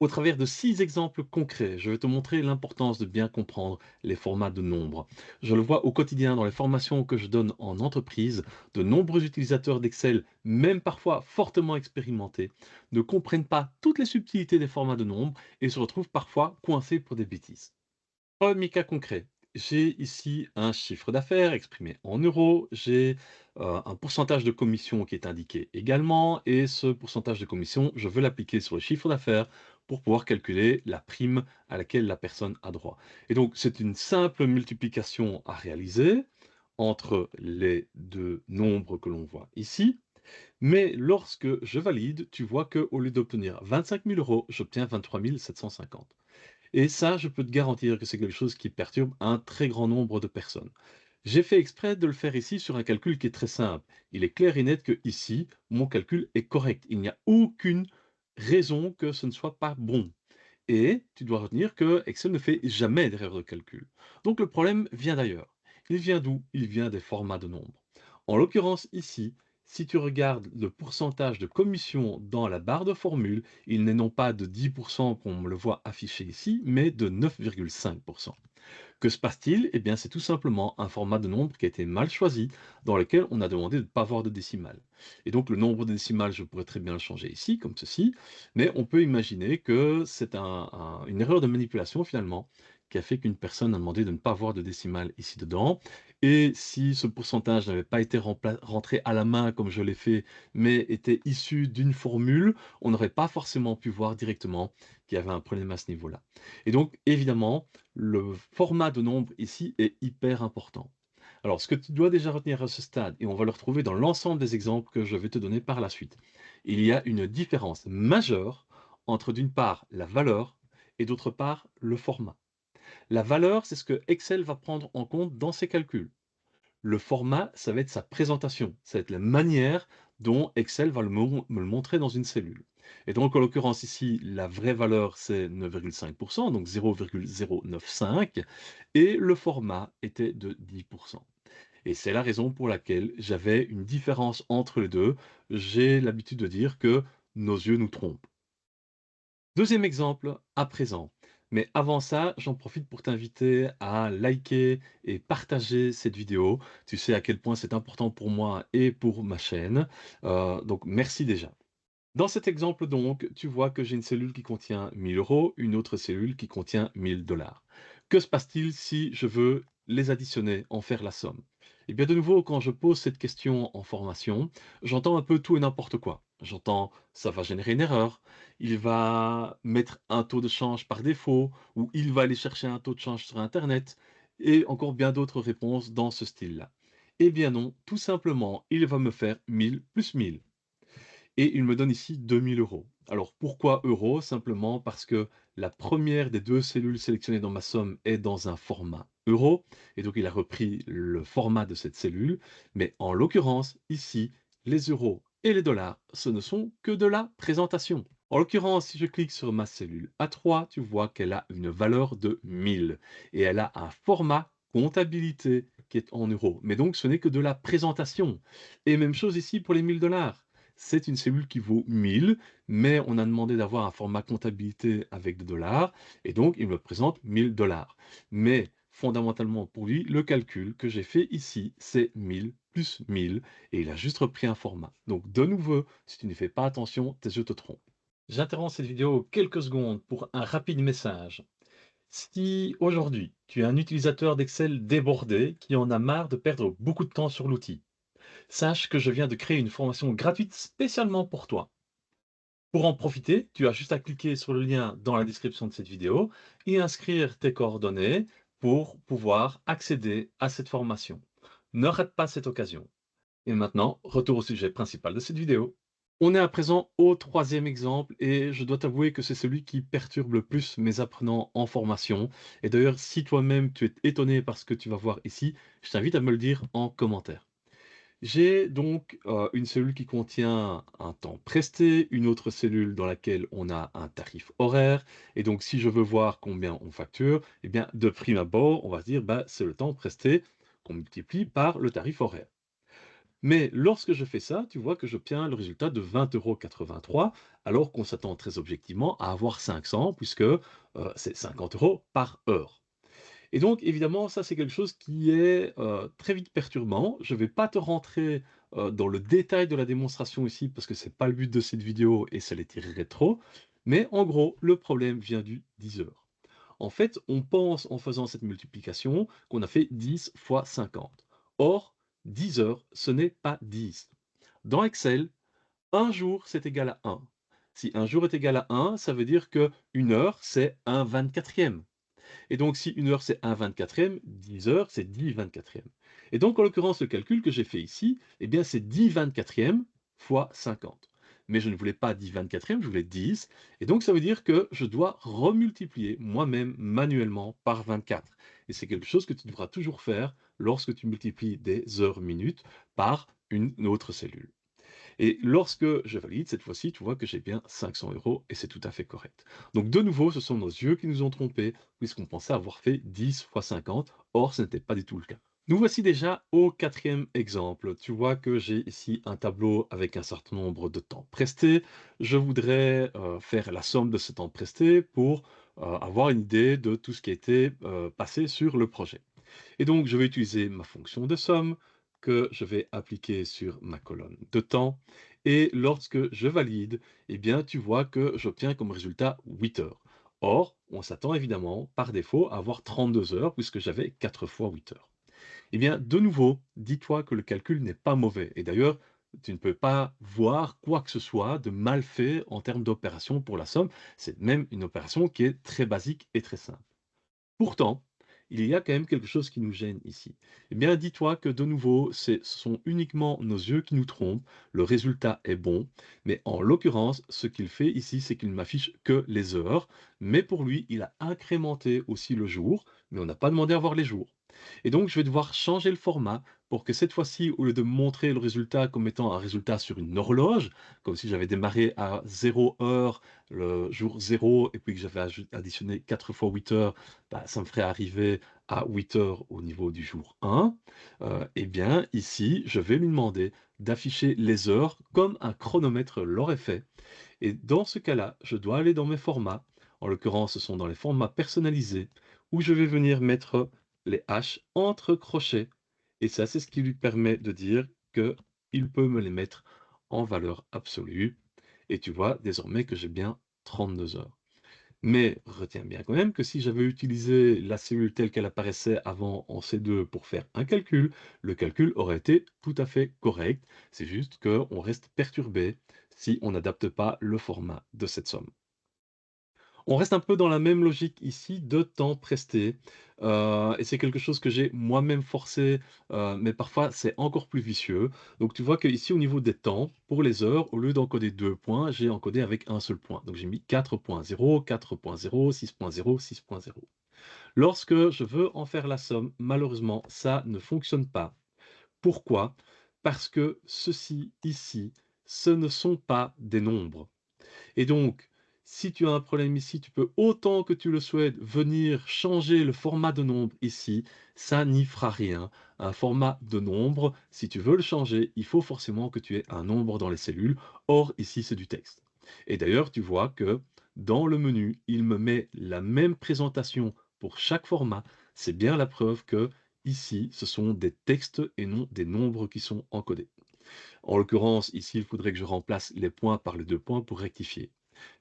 Au travers de 6 exemples concrets, je vais te montrer l'importance de bien comprendre les formats de nombres. Je le vois au quotidien dans les formations que je donne en entreprise, de nombreux utilisateurs d'Excel, même parfois fortement expérimentés, ne comprennent pas toutes les subtilités des formats de nombres et se retrouvent parfois coincés pour des bêtises. Premier cas concret, j'ai ici un chiffre d'affaires exprimé en euros, j'ai un pourcentage de commission qui est indiqué également, et ce pourcentage de commission, je veux l'appliquer sur le chiffre d'affaires pour pouvoir calculer la prime à laquelle la personne a droit. Et donc, c'est une simple multiplication à réaliser entre les deux nombres que l'on voit ici, mais lorsque je valide, tu vois qu'au lieu d'obtenir 25 000 euros, j'obtiens 23 750. Et ça, je peux te garantir que c'est quelque chose qui perturbe un très grand nombre de personnes. J'ai fait exprès de le faire ici sur un calcul qui est très simple. Il est clair et net que ici, mon calcul est correct. Il n'y a aucune raison que ce ne soit pas bon. Et tu dois retenir que Excel ne fait jamais d'erreur de calcul. Donc le problème vient d'ailleurs. Il vient d'où? Il vient des formats de nombres. En l'occurrence ici, si tu regardes le pourcentage de commission dans la barre de formule, il n'est non pas de 10% comme on me le voit affiché ici, mais de 9,5%. Que se passe-t-il? Eh bien, c'est tout simplement un format de nombre qui a été mal choisi, dans lequel on a demandé de ne pas avoir de décimales. Et donc, le nombre de décimales, je pourrais très bien le changer ici, comme ceci, mais on peut imaginer que c'est une erreur de manipulation, finalement, qui a fait qu'une personne a demandé de ne pas avoir de décimales ici dedans. Et si ce pourcentage n'avait pas été rentré à la main, comme je l'ai fait, mais était issu d'une formule, on n'aurait pas forcément pu voir directement qu'il y avait un problème à ce niveau-là. Et donc, évidemment, le format de nombre ici est hyper important. Alors, ce que tu dois déjà retenir à ce stade, et on va le retrouver dans l'ensemble des exemples que je vais te donner par la suite, il y a une différence majeure entre d'une part la valeur et d'autre part le format. La valeur, c'est ce que Excel va prendre en compte dans ses calculs. Le format, ça va être sa présentation, ça va être la manière dont Excel va me le montrer dans une cellule. Et donc, en l'occurrence ici, la vraie valeur, c'est 9,5%, donc 0,095, et le format était de 10%. Et c'est la raison pour laquelle j'avais une différence entre les deux. J'ai l'habitude de dire que nos yeux nous trompent. Deuxième exemple, à présent. Mais avant ça, j'en profite pour t'inviter à liker et partager cette vidéo. Tu sais à quel point c'est important pour moi et pour ma chaîne. Donc merci déjà. Dans cet exemple donc, tu vois que j'ai une cellule qui contient 1000 euros, une autre cellule qui contient 1000 dollars. Que se passe-t-il si je veux les additionner, en faire la somme? Eh bien de nouveau, quand je pose cette question en formation, j'entends un peu tout et n'importe quoi. J'entends ça va générer une erreur, il va mettre un taux de change par défaut, ou il va aller chercher un taux de change sur Internet, et encore bien d'autres réponses dans ce style-là. Eh bien non, tout simplement, il va me faire 1000 plus 1000 et il me donne ici 2000 euros. Alors pourquoi euros? Simplement parce que la première des deux cellules sélectionnées dans ma somme est dans un format euro, et donc il a repris le format de cette cellule, mais en l'occurrence, ici, les euros et les dollars, ce ne sont que de la présentation. En l'occurrence, si je clique sur ma cellule A3, tu vois qu'elle a une valeur de 1000 et elle a un format comptabilité qui est en euros. Mais donc, ce n'est que de la présentation. Et même chose ici pour les 1000 dollars. C'est une cellule qui vaut 1000, mais on a demandé d'avoir un format comptabilité avec des dollars, et donc il me présente 1000 dollars. Mais fondamentalement pour lui, le calcul que j'ai fait ici, c'est 1000 plus 1000, et il a juste repris un format. Donc de nouveau, si tu ne fais pas attention, tes yeux te trompent. J'interromps cette vidéo quelques secondes pour un rapide message. Si aujourd'hui, tu es un utilisateur d'Excel débordé qui en a marre de perdre beaucoup de temps sur l'outil, sache que je viens de créer une formation gratuite spécialement pour toi. Pour en profiter, tu as juste à cliquer sur le lien dans la description de cette vidéo et inscrire tes coordonnées pour pouvoir accéder à cette formation. Ne rate pas cette occasion. Et maintenant, retour au sujet principal de cette vidéo. On est à présent au troisième exemple et je dois t'avouer que c'est celui qui perturbe le plus mes apprenants en formation. Et d'ailleurs, si toi-même tu es étonné par ce que tu vas voir ici, je t'invite à me le dire en commentaire. J'ai donc une cellule qui contient un temps presté, une autre cellule dans laquelle on a un tarif horaire. Et donc, si je veux voir combien on facture, eh bien, de prime abord, on va se dire, bah, c'est le temps presté qu'on multiplie par le tarif horaire. Mais lorsque je fais ça, tu vois que j'obtiens le résultat de 20,83 €, alors qu'on s'attend très objectivement à avoir 500 puisque, c'est 50 € par heure. Et donc évidemment, ça c'est quelque chose qui est, très vite perturbant. Je ne vais pas te rentrer, dans le détail de la démonstration ici parce que c'est pas le but de cette vidéo et ça l'étirerait trop. Mais en gros, le problème vient du 10 heures. En fait, on pense en faisant cette multiplication qu'on a fait 10 fois 50. Or, 10 heures, ce n'est pas 10. Dans Excel, un jour, c'est égal à 1. Si un jour est égal à 1, ça veut dire que une heure, c'est un 24e. Et donc, si une heure, c'est un 24e, 10 heures, c'est 10 24e. Et donc, en l'occurrence, le calcul que j'ai fait ici, eh bien, c'est 10 24e fois 50. Mais je ne voulais pas 10 24e, je voulais 10. Et donc, ça veut dire que je dois remultiplier moi-même manuellement par 24. Et c'est quelque chose que tu devras toujours faire lorsque tu multiplies des heures minutes par une autre cellule. Et lorsque je valide, cette fois-ci, tu vois que j'ai bien 500 € et c'est tout à fait correct. Donc de nouveau, ce sont nos yeux qui nous ont trompés, puisqu'on pensait avoir fait 10 fois 50, or ce n'était pas du tout le cas. Nous voici déjà au quatrième exemple. Tu vois que j'ai ici un tableau avec un certain nombre de temps prestés. Je voudrais faire la somme de ce temps presté pour avoir une idée de tout ce qui a été passé sur le projet. Et donc, je vais utiliser ma fonction de somme que je vais appliquer sur ma colonne de temps. Et lorsque je valide, eh bien, tu vois que j'obtiens comme résultat 8 heures. Or, on s'attend évidemment par défaut à avoir 32 heures puisque j'avais 4 fois 8 heures. Eh bien, de nouveau, dis-toi que le calcul n'est pas mauvais. Et d'ailleurs, tu ne peux pas voir quoi que ce soit de mal fait en termes d'opération pour la somme. C'est même une opération qui est très basique et très simple. Pourtant, il y a quand même quelque chose qui nous gêne ici. Eh bien, dis-toi que de nouveau, ce sont uniquement nos yeux qui nous trompent. Le résultat est bon, mais en l'occurrence, ce qu'il fait ici, c'est qu'il ne m'affiche que les heures. Mais pour lui, il a incrémenté aussi le jour, mais on n'a pas demandé à voir les jours. Et donc, je vais devoir changer le format pour que cette fois-ci, au lieu de me montrer le résultat comme étant un résultat sur une horloge, comme si j'avais démarré à 0 heure le jour 0 et puis que j'avais additionné 4 fois 8 heures, bah, ça me ferait arriver à 8 heures au niveau du jour 1. Eh bien, ici, je vais lui demander d'afficher les heures comme un chronomètre l'aurait fait. Et dans ce cas-là, je dois aller dans mes formats. En l'occurrence, ce sont dans les formats personnalisés où je vais venir mettre les H entre crochets. Et ça, c'est ce qui lui permet de dire que il peut me les mettre en valeur absolue. Et tu vois désormais que j'ai bien 32 heures. Mais retiens bien quand même que si j'avais utilisé la cellule telle qu'elle apparaissait avant en C2 pour faire un calcul, le calcul aurait été tout à fait correct. C'est juste qu'on reste perturbé si on n'adapte pas le format de cette somme. On reste un peu dans la même logique ici de temps presté, et c'est quelque chose que j'ai moi-même forcé, mais parfois c'est encore plus vicieux. Donc tu vois qu'ici au niveau des temps, pour les heures, au lieu d'encoder 2 points, j'ai encodé avec un seul point. Donc j'ai mis 4.0, 4.0, 6.0, 6.0. Lorsque je veux en faire la somme, malheureusement, ça ne fonctionne pas. Pourquoi? Parce que ceci ici, ce ne sont pas des nombres. Et donc, si tu as un problème ici, tu peux autant que tu le souhaites venir changer le format de nombre ici, ça n'y fera rien. Un format de nombre, si tu veux le changer, il faut forcément que tu aies un nombre dans les cellules. Or, ici, c'est du texte. Et d'ailleurs, tu vois que dans le menu, il me met la même présentation pour chaque format. C'est bien la preuve que ici, ce sont des textes et non des nombres qui sont encodés. En l'occurrence, ici, il faudrait que je remplace les points par les 2 points pour rectifier.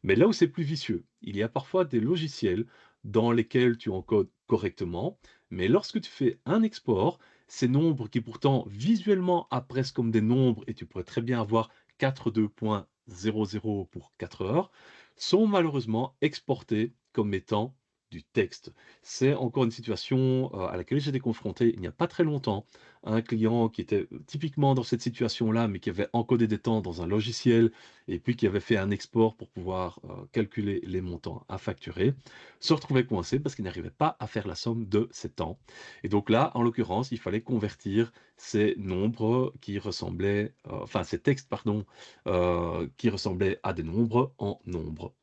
Mais là où c'est plus vicieux, il y a parfois des logiciels dans lesquels tu encodes correctement, mais lorsque tu fais un export, ces nombres qui pourtant visuellement apparaissent comme des nombres et tu pourrais très bien avoir 42.00 pour 4 heures, sont malheureusement exportés comme étant du texte. C'est encore une situation à laquelle j'ai été confronté il n'y a pas très longtemps. Un client qui était typiquement dans cette situation-là, mais qui avait encodé des temps dans un logiciel et puis qui avait fait un export pour pouvoir calculer les montants à facturer, se retrouvait coincé parce qu'il n'arrivait pas à faire la somme de ces temps. Et donc là, en l'occurrence, il fallait convertir ces nombres qui ressemblaient, enfin ces textes, pardon, qui ressemblaient à des nombres en nombres.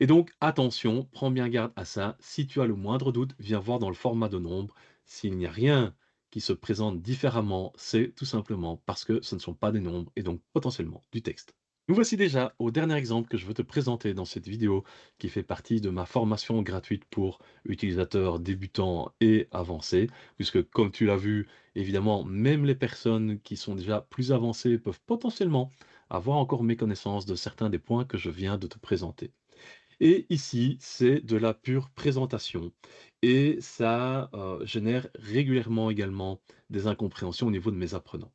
Et donc, attention, prends bien garde à ça. Si tu as le moindre doute, viens voir dans le format de nombre. S'il n'y a rien qui se présentent différemment, c'est tout simplement parce que ce ne sont pas des nombres et donc potentiellement du texte. Nous voici déjà au dernier exemple que je veux te présenter dans cette vidéo qui fait partie de ma formation gratuite pour utilisateurs débutants et avancés, puisque comme tu l'as vu, évidemment, même les personnes qui sont déjà plus avancées peuvent potentiellement avoir encore méconnaissance de certains des points que je viens de te présenter. Et ici, c'est de la pure présentation et ça génère régulièrement également des incompréhensions au niveau de mes apprenants.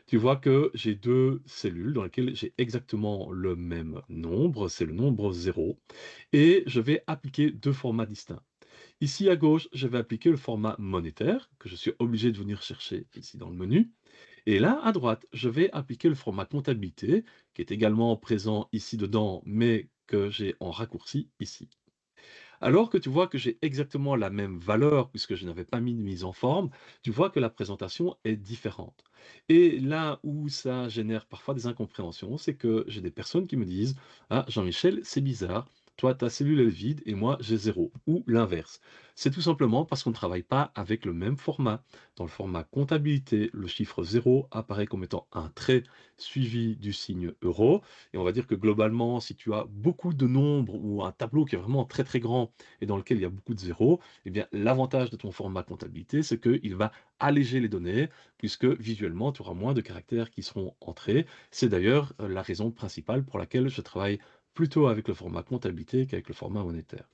Tu vois que j'ai 2 cellules dans lesquelles j'ai exactement le même nombre, c'est le nombre 0 et je vais appliquer 2 formats distincts. Ici à gauche, je vais appliquer le format monétaire que je suis obligé de venir chercher ici dans le menu et là à droite, je vais appliquer le format comptabilité qui est également présent ici dedans, mais que j'ai en raccourci ici. Alors que tu vois que j'ai exactement la même valeur puisque je n'avais pas mis de mise en forme, tu vois que la présentation est différente. Et là où ça génère parfois des incompréhensions, c'est que j'ai des personnes qui me disent: «Ah Jean-Michel, c'est bizarre, toi ta cellule est vide et moi j'ai zéro ou l'inverse. C'est tout simplement parce qu'on ne travaille pas avec le même format. Dans le format comptabilité, le chiffre zéro apparaît comme étant un trait suivi du signe euro et on va dire que globalement, si tu as beaucoup de nombres ou un tableau qui est vraiment très, très grand et dans lequel il y a beaucoup de zéros, eh bien, l'avantage de ton format comptabilité, c'est qu'il va alléger les données, puisque visuellement, tu auras moins de caractères qui seront entrés. C'est d'ailleurs la raison principale pour laquelle je travaille plutôt avec le format comptabilité qu'avec le format monétaire.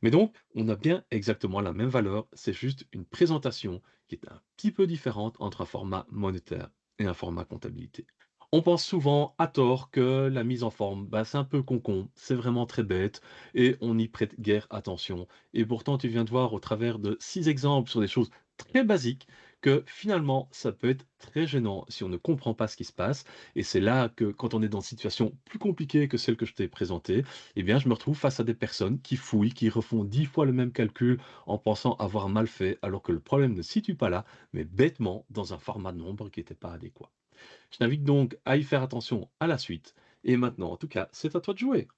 Mais donc, on a bien exactement la même valeur, c'est juste une présentation qui est un petit peu différente entre un format monétaire et un format comptabilité. On pense souvent, à tort, que la mise en forme, bah, c'est un peu concon, c'est vraiment très bête et on n'y prête guère attention. Et pourtant, tu viens de voir au travers de 6 exemples sur des choses très basiques que finalement, ça peut être très gênant si on ne comprend pas ce qui se passe. Et c'est là que, quand on est dans une situation plus compliquée que celle que je t'ai présentée, eh bien, je me retrouve face à des personnes qui fouillent, qui refont 10 fois le même calcul en pensant avoir mal fait, alors que le problème ne se situe pas là, mais bêtement dans un format de nombre qui n'était pas adéquat. Je t'invite donc à y faire attention à la suite. Et maintenant, en tout cas, c'est à toi de jouer.